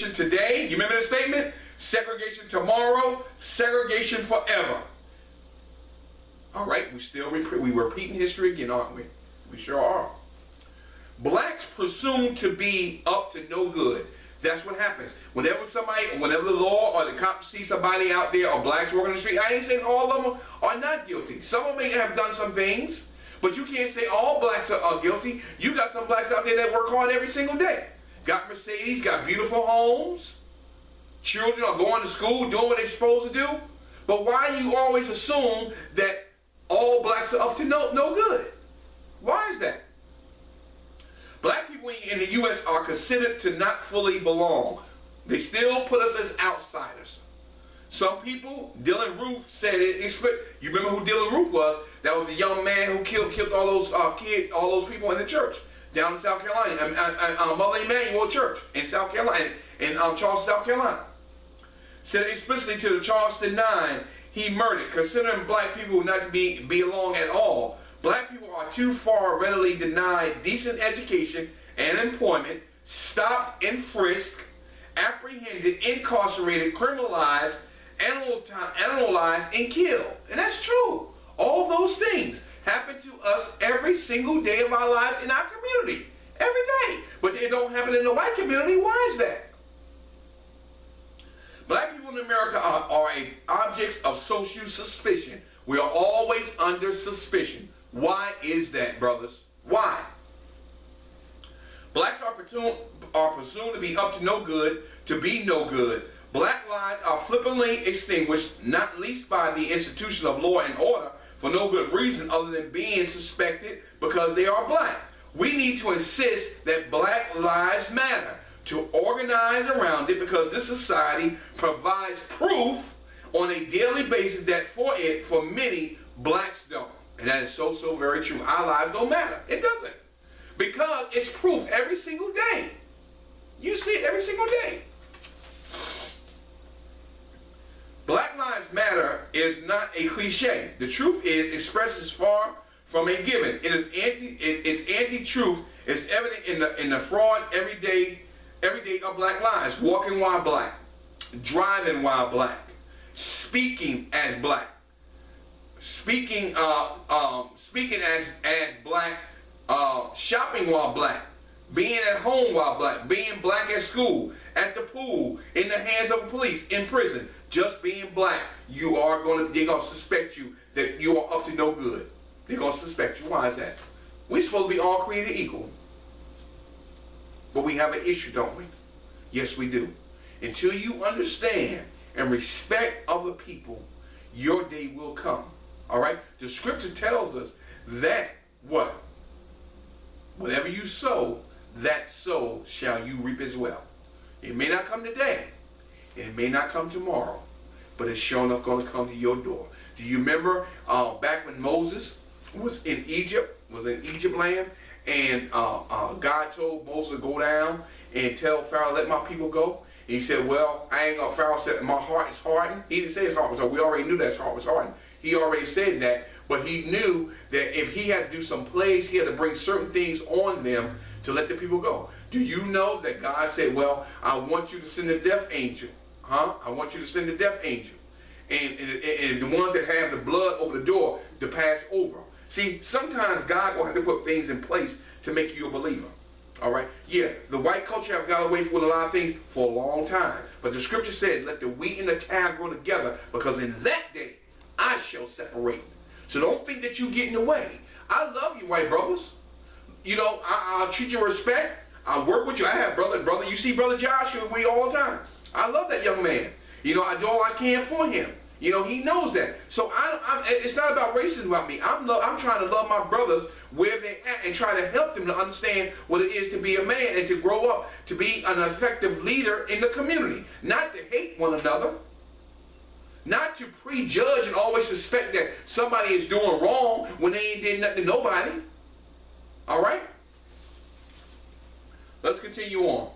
today, you remember the statement? Segregation tomorrow, segregation forever. All right, we repeating history again, aren't we? We sure are. Blacks presumed to be up to no good. That's what happens. Whenever the law or the cops see somebody out there or blacks working the street, I ain't saying all of them are not guilty. Some of them may have done some things, but you can't say all blacks are guilty. You got some blacks out there that work hard every single day. Got Mercedes, got beautiful homes. Children are going to school, doing what they're supposed to do. But why you always assume that all blacks are up to no good? Why is that? Black people in the U.S. are considered to not fully belong. They still put us as outsiders. Some people, Dylan Roof said it. You remember who Dylan Roof was? That was the young man who killed all those kids, all those people in the church down in South Carolina, Mother Emanuel Church in South Carolina, in Charleston, South Carolina. Said explicitly to the Charleston 9, he murdered, considering black people not to belong at all. Black people are too far readily denied decent education and employment, stopped and frisked, apprehended, incarcerated, criminalized, analyzed, and killed. And that's true. All those things happen to us every single day of our lives in our community. Every day. But it don't happen in the white community. Why is that? Black people in America are objects of social suspicion. We are always under suspicion. Why is that, brothers? Why? Blacks are presumed to be up to no good, to be no good. Black lives are flippantly extinguished, not least by the institution of law and order, for no good reason other than being suspected because they are black. We need to insist that black lives matter, to organize around it, because this society provides proof on a daily basis that for many, blacks don't. And that is so very true. Our lives don't matter. It doesn't. Because it's proof every single day. You see it every single day. Black Lives Matter is not a cliche. The truth is expressed as far from a given. It's anti-truth. It's evident in the fraud every day of black lives. Walking while black, driving while black, speaking as black, speaking as black, shopping while black, being at home while black, being black at school, at the pool, in the hands of the police, in prison, just being black. They're gonna suspect you that you are up to no good. They're gonna suspect you. Why is that? We're supposed to be all created equal. But we have an issue, don't we? Yes, we do. Until you understand and respect other people, your day will come. All right? The scripture tells us that what? Whatever you sow, that sow shall you reap as well. It may not come today. It may not come tomorrow. But it's sure enough going to come to your door. Do you remember back when Moses was in Egypt land, and God told Moses to go down and tell Pharaoh, let my people go? And he said, well, Pharaoh said, my heart is hardened. He didn't say his heart was hardened. We already knew that his heart was hardened. He already said that, but he knew that if he had to do some plagues, he had to bring certain things on them to let the people go. Do you know that God said, well, I want you to send a death angel. I want you to send a death angel. And the ones that have the blood over the door to pass over. See, sometimes God will have to put things in place to make you a believer. All right? Yeah, the white culture have got away with a lot of things for a long time. But the scripture said, let the wheat and the tare grow together, because in that day I shall separate. So don't think that you get in the way. I love you, white brothers. You know, I'll treat you with respect. I'll work with you. I have brother. You see Brother Joshua with me all the time. I love that young man. You know, I do all I can for him. You know, he knows that. So it's not about racism about me. I'm trying to love my brothers where they're at and try to help them to understand what it is to be a man and to grow up to be an effective leader in the community. Not to hate one another. Not to prejudge and always suspect that somebody is doing wrong when they ain't did nothing to nobody. All right? Let's continue on.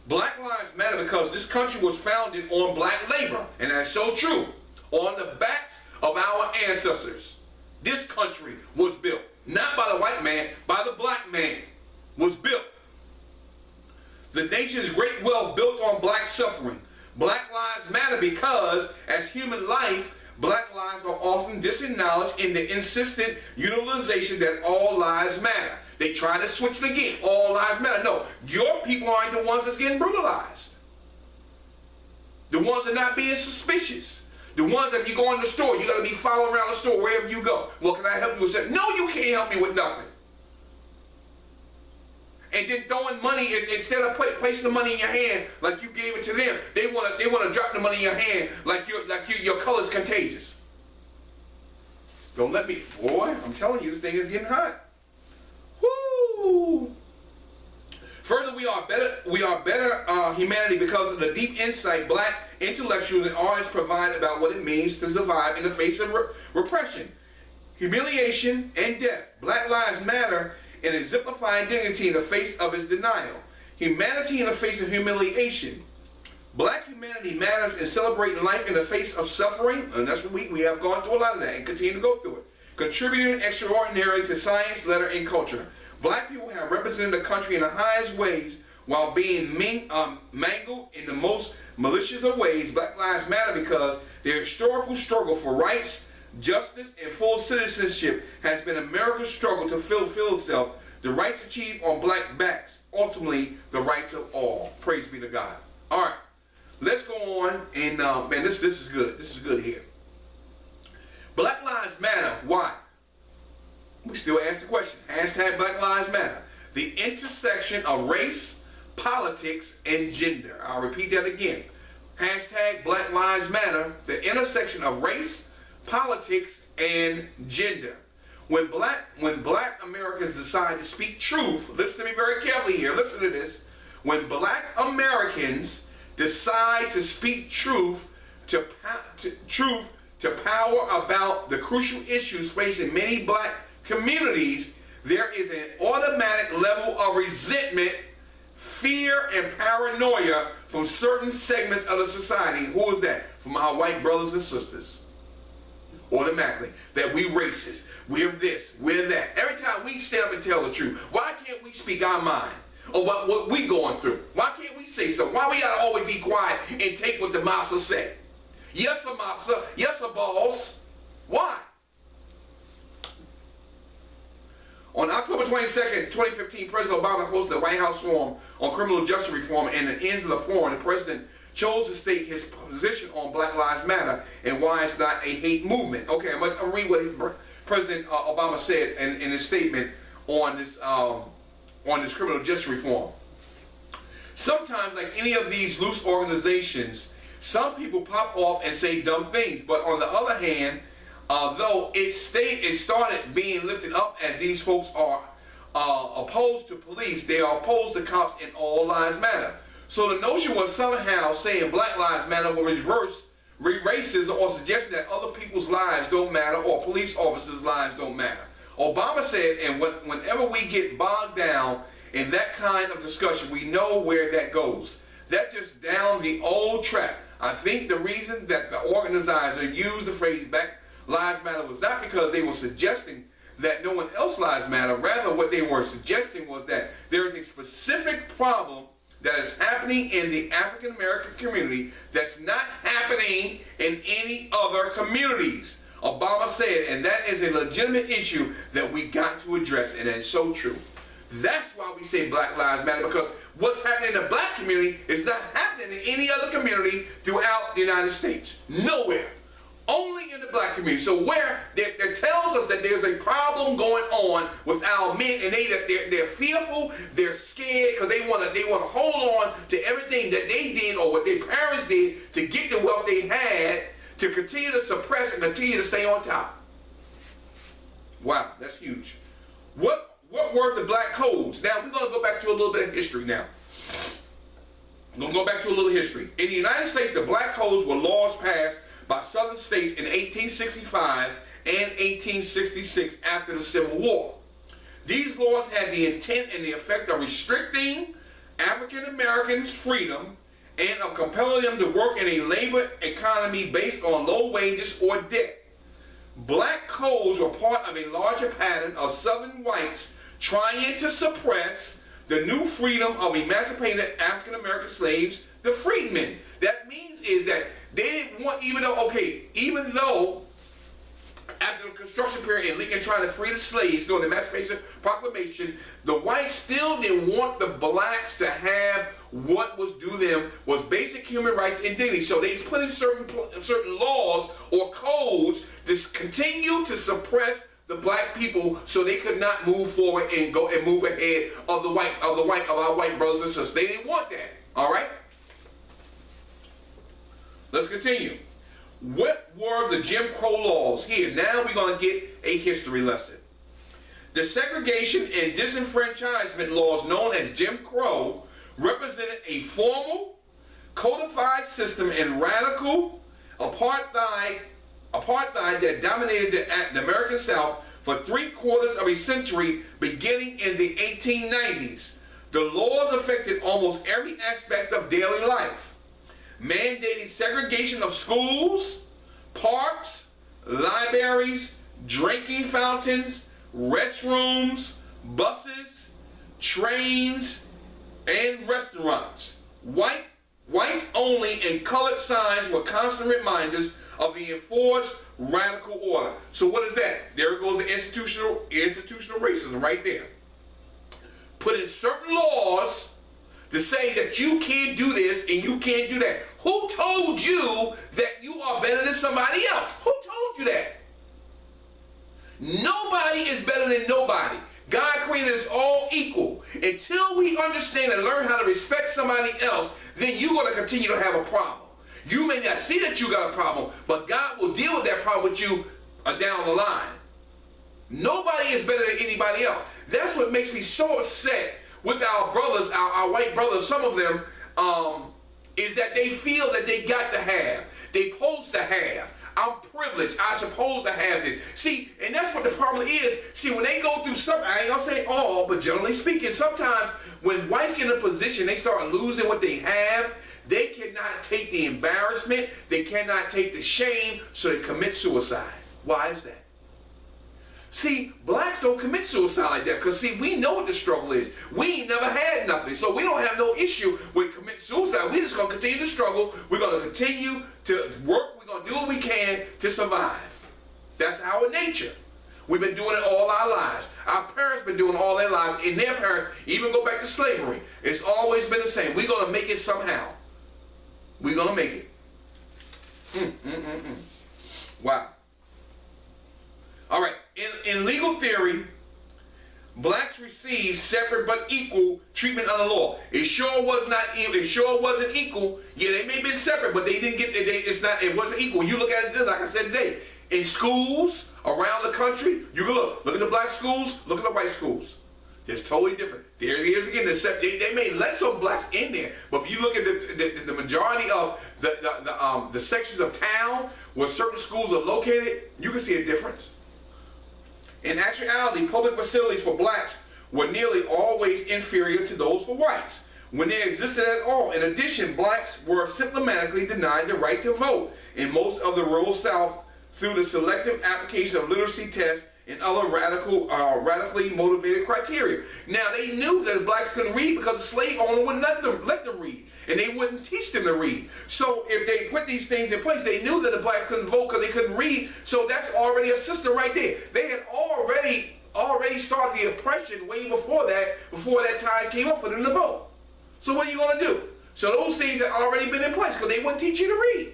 Black Lives Matter because this country was founded on black labor. And that's so true. On the backs of our ancestors. This country was built. Not by the white man, by the black man. Was built. The nation's great wealth built on black suffering. Black lives matter because, as human life, black lives are often disacknowledged in the insistent utilization that all lives matter. They try to switch it again. All lives matter. No, your people aren't the ones that's getting brutalized. The ones that are not being suspicious. The ones that if you go in the store, you got to be following around the store wherever you go. Well, can I help you with something? No, you can't help me with nothing. And then throwing money, instead of placing the money in your hand like you gave it to them, they want to drop the money in your hand like your color's contagious. Don't let me, boy, I'm telling you, this thing is getting hot. Woo! Further, we are better humanity because of the deep insight black intellectuals and artists provide about what it means to survive in the face of repression, humiliation, and death. Black Lives Matter in exemplifying dignity in the face of its denial. Humanity in the face of humiliation. Black humanity matters in celebrating life in the face of suffering, and that's what we have gone through a lot of that and continue to go through it. Contributing extraordinarily to science, letter, and culture. Black people have represented the country in the highest ways while being mangled in the most malicious of ways. Black Lives Matter because their historical struggle for rights, justice, and full citizenship has been America's struggle to fulfill itself. The rights achieved on black backs, ultimately the rights of all. Praise be to God. All right, let's go on. And man, this is good. This is good here. Black Lives Matter. Why? We still ask the question. Hashtag Black Lives Matter. The intersection of race, politics, and gender. I'll repeat that again. Hashtag Black Lives Matter. The intersection of race, politics, and gender. When black Americans decide to speak truth, listen to me very carefully here, listen to this. When black Americans decide to speak truth to power about the crucial issues facing many black communities, there is an automatic level of resentment, fear, and paranoia from certain segments of the society. Who is that? From our white brothers and sisters. Automatically. That we racist. We're this. We're that. Every time we stand up and tell the truth, why can't we speak our mind? Or what we going through? Why can't we say something? Why we gotta always be quiet and take what the massa say? Yes, sir, massa. Yes, sir, boss. Why? On October 22nd, 2015, President Obama hosted the White House Forum on Criminal Justice Reform, and at the end of the forum, the President chose to state his position on Black Lives Matter and why it's not a hate movement. Okay, I'm going to read what President Obama said in his statement on this criminal justice reform. Sometimes, like any of these loose organizations, some people pop off and say dumb things, but on the other hand, though it started being lifted up as these folks are opposed to police, they are opposed to cops, and all lives matter. So the notion was somehow saying Black Lives Matter will reverse racism or suggesting that other people's lives don't matter or police officers' lives don't matter. Obama said, and whenever we get bogged down in that kind of discussion, we know where that goes. That just down the old track. I think the reason that the organizer used the phrase Black Lives Matter was not because they were suggesting that no one else's lives matter. Rather, what they were suggesting was that there is a specific problem that is happening in the African American community that's not happening in any other communities. Obama said, and that is a legitimate issue that we got to address, and it's so true. That's why we say Black Lives Matter, because what's happening in the black community is not happening in any other community throughout the United States. Nowhere. Only in the black community. So where that tells us that there's a problem going on with our men, and they're fearful, they're scared, because they want to hold on to everything that they did or what their parents did to get the wealth they had, to continue to suppress and continue to stay on top. Wow, that's huge. What were the black codes? Now we're going to go back to a little bit of history now. We're going to go back to a little history. In the United States, the black codes were laws passed by southern states in 1865 and 1866 after the Civil War. These laws had the intent and the effect of restricting African Americans' freedom and of compelling them to work in a labor economy based on low wages or debt. Black codes were part of a larger pattern of southern whites trying to suppress the new freedom of emancipated African American slaves, the freedmen. That means is that they didn't want, even though after the construction period and Lincoln trying to free the slaves during the Emancipation Proclamation, the whites still didn't want the blacks to have what was due them was basic human rights and dignity. So they put in certain laws or codes to continue to suppress the black people so they could not move forward and go and move ahead of our white brothers and sisters. They didn't want that. All right? Let's continue. What were the Jim Crow laws? Here, now we're going to get a history lesson. The segregation and disenfranchisement laws known as Jim Crow represented a formal, codified system and radical apartheid that dominated the American South for 3/4 of a century beginning in the 1890s. The laws affected almost every aspect of daily life, mandating segregation of schools, parks, libraries, drinking fountains, restrooms, buses, trains, and restaurants. Whites only and colored signs were constant reminders of the enforced radical order. So what is that? There goes the institutional racism right there. Put in certain laws to say that you can't do this and you can't do that. Who told you that you are better than somebody else? Who told you that? Nobody is better than nobody. God created us all equal. Until we understand and learn how to respect somebody else, then you're going to continue to have a problem. You may not see that you got a problem, but God will deal with that problem with you down the line. Nobody is better than anybody else. That's what makes me so upset with our brothers, our white brothers, some of them, is that they feel that they got to have. They supposed to have. I'm privileged. I'm supposed to have this. See, and that's what the problem is. See, when they go through something, I ain't gonna say all, but generally speaking, sometimes when whites get in a position, they start losing what they have. They cannot take the embarrassment. They cannot take the shame, so they commit suicide. Why is that? See, blacks don't commit suicide like that because, see, we know what the struggle is. We ain't never had nothing, so we don't have no issue with commit suicide. We're just going to continue to struggle. We're going to continue to work. We're going to do what we can to survive. That's our nature. We've been doing it all our lives. Our parents been doing it all their lives, and their parents even go back to slavery. It's always been the same. We're going to make it somehow. We're going to make it. Wow. All right. In legal theory, blacks received separate but equal treatment under law. It sure was not. It sure wasn't equal. Yeah, they may have been separate, but they didn't get. It's not. It wasn't equal. You look at it, like I said today, in schools around the country. You can look at the black schools. Look at the white schools. It's totally different. There it is again. They may let some blacks in there, but if you look at the majority of the sections of town where certain schools are located, you can see a difference. In actuality, public facilities for blacks were nearly always inferior to those for whites, when they existed at all. In addition, blacks were systematically denied the right to vote in most of the rural South through the selective application of literacy tests and other radically motivated criteria. Now, they knew that blacks couldn't read because the slave owner wouldn't let them read, and they wouldn't teach them to read. So if they put these things in place, they knew that the blacks couldn't vote because they couldn't read. So that's already a system right there. They had already started the oppression way before that time came up for them to vote. So what are you going to do? So those things had already been in place because they wouldn't teach you to read.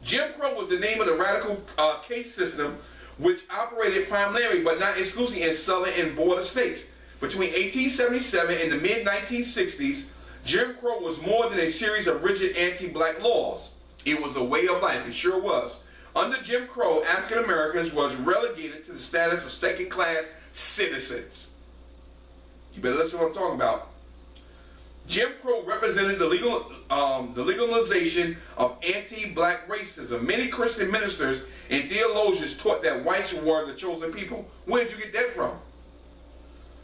Jim Crow was the name of the radical caste system which operated primarily but not exclusively in southern and border states. Between 1877 and the mid-1960s, Jim Crow was more than a series of rigid anti-black laws. It was a way of life, it sure was. Under Jim Crow, African Americans was relegated to the status of second-class citizens. You better listen to what I'm talking about. Jim Crow represented the legalization of anti-black racism. Many Christian ministers and theologians taught that whites were the chosen people. Where did you get that from?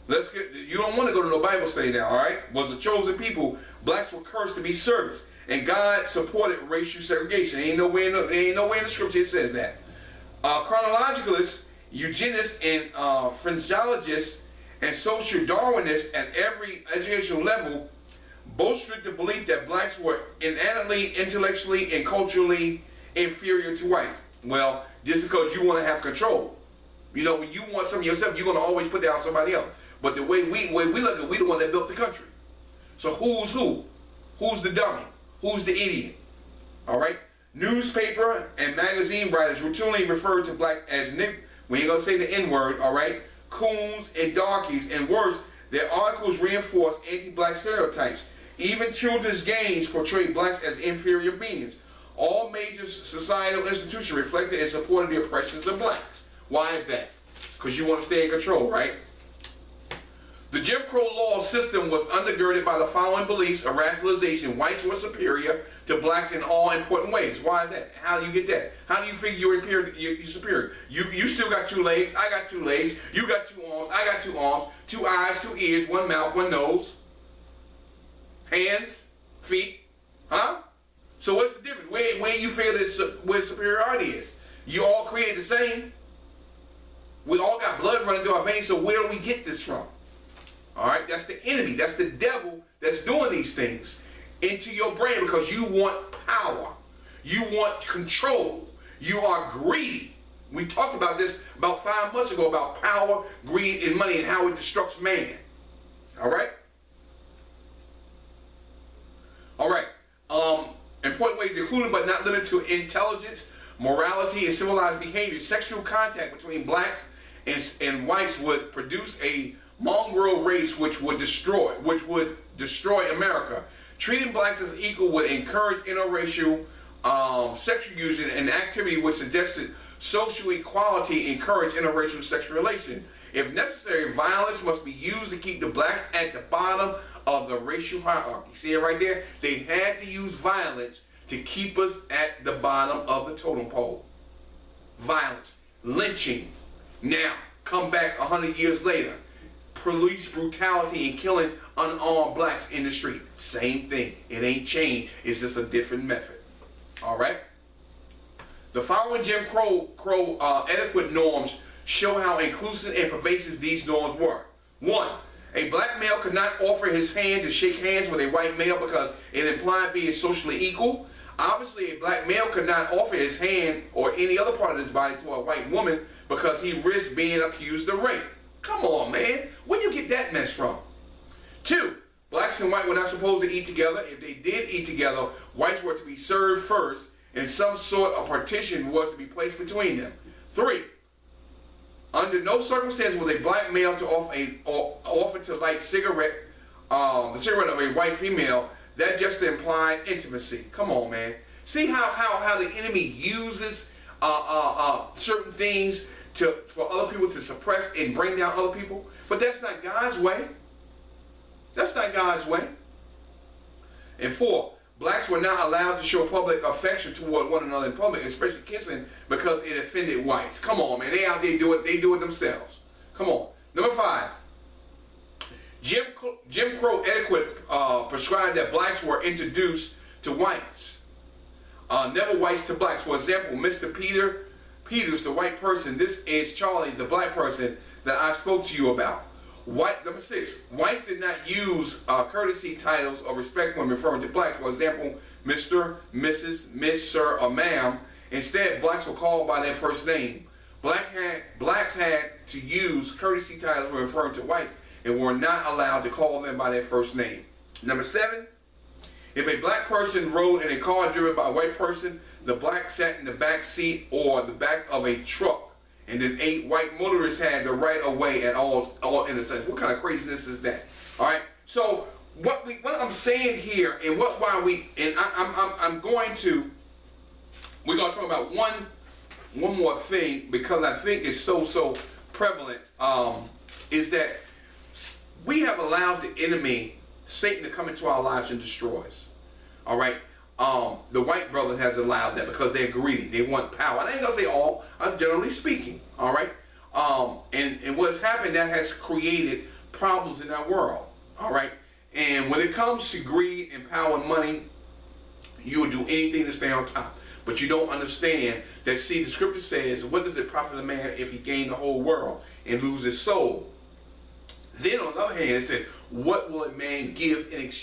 You don't want to go to no Bible study now, all right? Was the chosen people. Blacks were cursed to be servants, and God supported racial segregation. There ain't nowhere in the scripture it says that. Chronologicalists, eugenists, and phrenologists and social Darwinists at every educational level bolstered the belief that blacks were innately, intellectually, and culturally inferior to whites. Well, just because you want to have control. You know, when you want something yourself, you're going to always put down somebody else. But the way we look at it, we're the one that built the country. So who's who? Who's the dummy? Who's the idiot? All right? Newspaper and magazine writers routinely refer to black as we ain't gonna say the N-word, all right? Coons and darkies, and worse, their articles reinforce anti-black stereotypes. Even children's games portray blacks as inferior beings. All major societal institutions reflected and supported the oppressions of blacks. Why is that? Because you want to stay in control, right? The Jim Crow law system was undergirded by the following beliefs of racialization. Whites were superior to blacks in all important ways. Why is that? How do you get that? How do you figure you're superior? You still got 2 legs, I got 2 legs, you got 2 arms, I got 2 arms, 2 eyes, 2 ears, 1 mouth, 1 nose, hands, feet, huh? So what's the difference? Where you figure where superiority is? You all created the same. We all got blood running through our veins, so where do we get this from? All right, that's the enemy. That's the devil that's doing these things into your brain because you want power. You want control. You are greedy. We talked about this about 5 months ago about power, greed, and money and how it destructs man. All right? All right. Important ways including but not limited to intelligence, morality, and civilized behavior. Sexual contact between blacks and whites would produce a mongrel race which would destroy America. Treating blacks as equal would encourage interracial sexual union, an activity which suggested social equality encourage interracial sexual relation. If necessary, violence must be used to keep the blacks at the bottom of the racial hierarchy. See it right there? They had to use violence to keep us at the bottom of the totem pole. Violence, lynching. Now, come back 100 years later. Police brutality and killing unarmed blacks in the street. Same thing. It ain't changed. It's just a different method. All right? The following Jim Crow etiquette norms show how inclusive and pervasive these norms were. 1. A black male could not offer his hand to shake hands with a white male because it implied being socially equal. Obviously, a black male could not offer his hand or any other part of his body to a white woman because he risked being accused of rape. Come on, man. Where you get that mess from? 2. Blacks and whites were not supposed to eat together. If they did eat together, whites were to be served first, and some sort of partition was to be placed between them. 3. Under no circumstance was a black male to offer to light the cigarette of a white female. That just implied intimacy. Come on, man. See how the enemy uses certain things for other people to suppress and bring down other people? But that's not God's way. That's not God's way. And 4, blacks were not allowed to show public affection toward one another in public, especially kissing, because it offended whites. Come on, man. They out there do it. They do it themselves. Come on. Number 5. Jim Crow etiquette prescribed that blacks were introduced to whites. Never whites to blacks. For example, Mr. Peters, the white person. This is Charlie, the black person that I spoke to you about. Number 6, whites did not use courtesy titles of respect when referring to blacks. For example, Mr., Mrs., Miss, Sir, or Ma'am. Instead, blacks were called by their first name. Blacks had to use courtesy titles when referring to whites and were not allowed to call them by their first name. Number 7, if a black person rode in a car driven by a white person, the black sat in the back seat or the back of a truck. And then 8 white motorists had the right of way at all intersections. What kind of craziness is that? All right. So what I'm saying here, and we're going to talk about one more thing because I think it's so prevalent. Is that we have allowed the enemy, Satan, to come into our lives and destroy us. All right. The white brother has allowed that because they're greedy. They want power. I ain't gonna say all. I'm generally speaking. All right. And what's happened, that has created problems in our world. All right. And when it comes to greed and power and money, you will do anything to stay on top. But you don't understand that. See, the scripture says, "What does it profit a man if he gain the whole world and lose his soul?" Then on the other hand, it said, what will a man give in exchange?